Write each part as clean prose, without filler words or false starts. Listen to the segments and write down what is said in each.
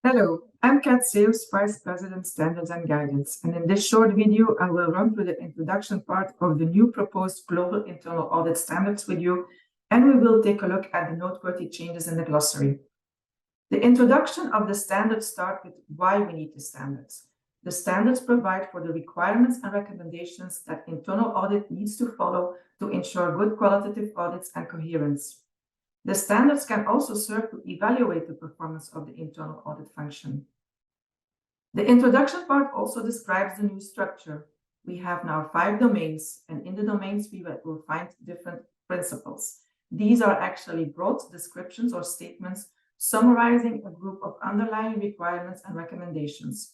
Hello, I'm Kat Sales, Vice President, Standards and Guidance, and in this short video, I will run through the introduction part of the new proposed Global Internal Audit Standards with you, and we will take a look at the noteworthy changes in the glossary. The introduction of the standards starts with why we need the standards. The standards provide for the requirements and recommendations that internal audit needs to follow to ensure good qualitative audits and coherence. The standards can also serve to evaluate the performance of the internal audit function. The introduction part also describes the new structure. We have now 5 domains, and in the domains we will find different principles. These are actually broad descriptions or statements summarizing a group of underlying requirements and recommendations.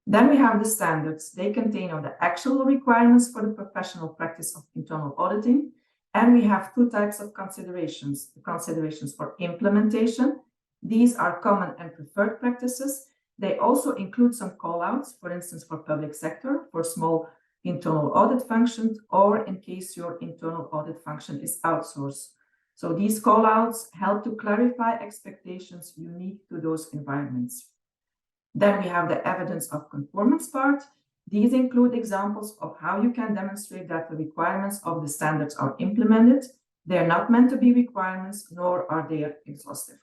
Then we have the standards. They contain the actual requirements for the professional practice of internal auditing. And we have 2 types of considerations. The considerations for implementation. These are common and preferred practices. They also include some call-outs, for instance, for public sector, for small internal audit functions, or in case your internal audit function is outsourced. So these call-outs help to clarify expectations unique to those environments. Then we have the evidence of conformance part. These include examples of how you can demonstrate that the requirements of the standards are implemented. They are not meant to be requirements, nor are they exhaustive.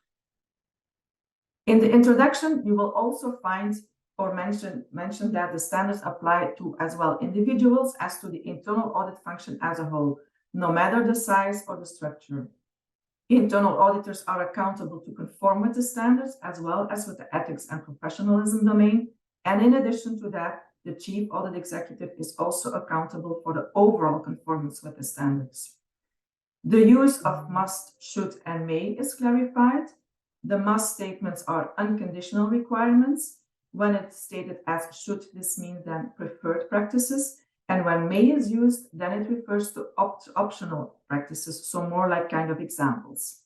In the introduction, you will also find or mention that the standards apply to as well individuals as to the internal audit function as a whole, no matter the size or the structure. Internal auditors are accountable to conform with the standards as well as with the ethics and professionalism domain. And in addition to that, the Chief Audit Executive is also accountable for the overall conformance with the standards. The use of must, should, and may is clarified. The must statements are unconditional requirements. When it's stated as should, this means then preferred practices. And when may is used, then it refers to optional practices, so more like kind of examples.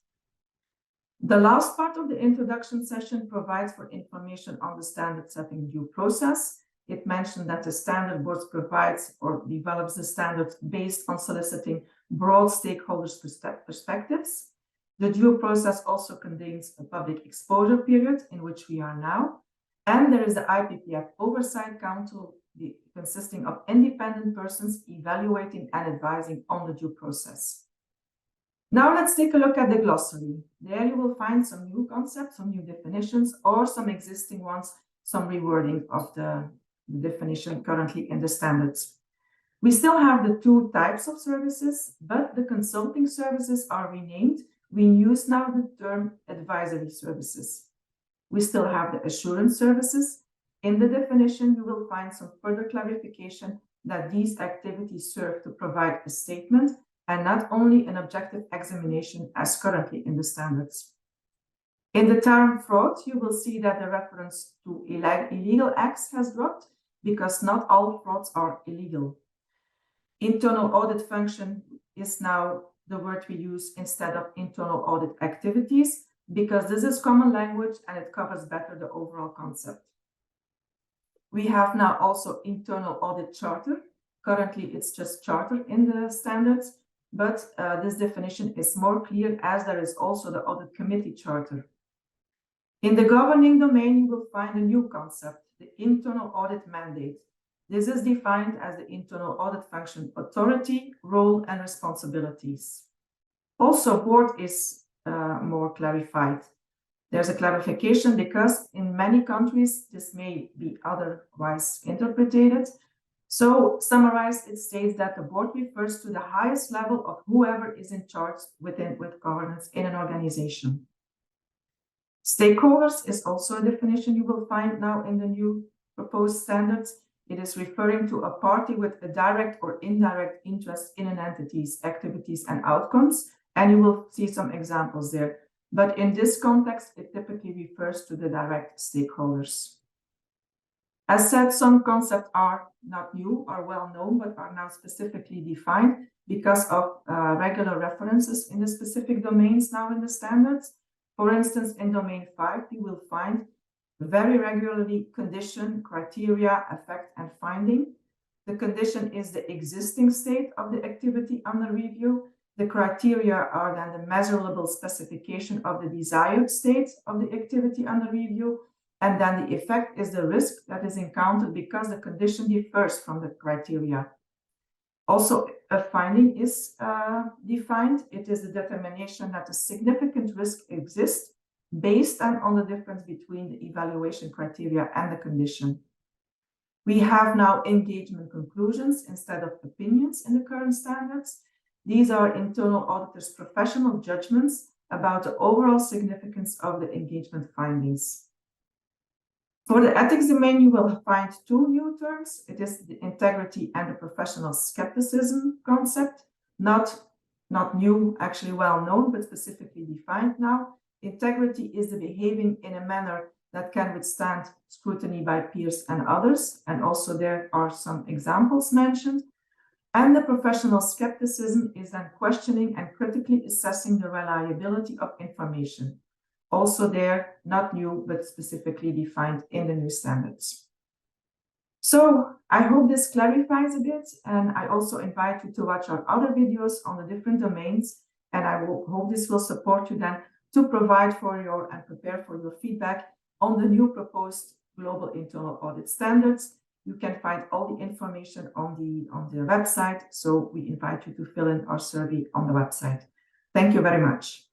The last part of the introduction session provides for information on the standard setting due process. It mentioned that the standard board provides or develops the standards based on soliciting broad stakeholders' perspectives. The due process also contains a public exposure period in which we are now. And there is the IPPF Oversight Council consisting of independent persons evaluating and advising on the due process. Now let's take a look at the glossary. There you will find some new concepts, some new definitions, or some existing ones, some rewording of the definition currently in the standards. We still have the 2 types of services, but the consulting services are renamed. We use now the term advisory services. We still have the assurance services. In the definition, you will find some further clarification that these activities serve to provide a statement and not only an objective examination as currently in the standards. In the term fraud, you will see that the reference to illegal acts has dropped because not all frauds are illegal. Internal audit function is now the word we use instead of internal audit activities because this is common language and it covers better the overall concept. We have now also internal audit charter. Currently, it's just charter in the standards, but this definition is more clear as there is also the audit committee charter. In the governing domain, you will find a new concept, the internal audit mandate. This is defined as the internal audit function authority, role, and responsibilities. Also, board is more clarified. There's a clarification because in many countries, this may be otherwise interpreted. So summarized, it states that the board refers to the highest level of whoever is in charge with governance in an organization. Stakeholders is also a definition you will find now in the new proposed standards. It is referring to a party with a direct or indirect interest in an entity's activities and outcomes, and you will see some examples there. But in this context, it typically refers to the direct stakeholders. As said, some concepts are not new or well known, but are now specifically defined because of regular references in the specific domains now in the standards. For instance, in domain 5, you will find very regularly condition, criteria, effect, and finding. The condition is the existing state of the activity under review. The criteria are then the measurable specification of the desired state of the activity under review. And then the effect is the risk that is encountered because the condition differs from the criteria. Also, a finding is defined. It is the determination that a significant risk exists based on the difference between the evaluation criteria and the condition. We have now engagement conclusions instead of opinions in the current standards. These are internal auditors' professional judgments about the overall significance of the engagement findings. For the ethics domain, you will find two new terms. It is the integrity and the professional skepticism concept, not new, actually well known, but specifically defined now. Integrity is the behaving in a manner that can withstand scrutiny by peers and others, and also there are some examples mentioned. And the professional skepticism is then questioning and critically assessing the reliability of information. Also there, not new, but specifically defined in the new standards. So I hope this clarifies a bit, and I also invite you to watch our other videos on the different domains, and I hope this will support you then to provide for your and prepare for your feedback on the new proposed global internal audit standards. You can find all the information on the website, so we invite you to fill in our survey on the website. Thank you very much.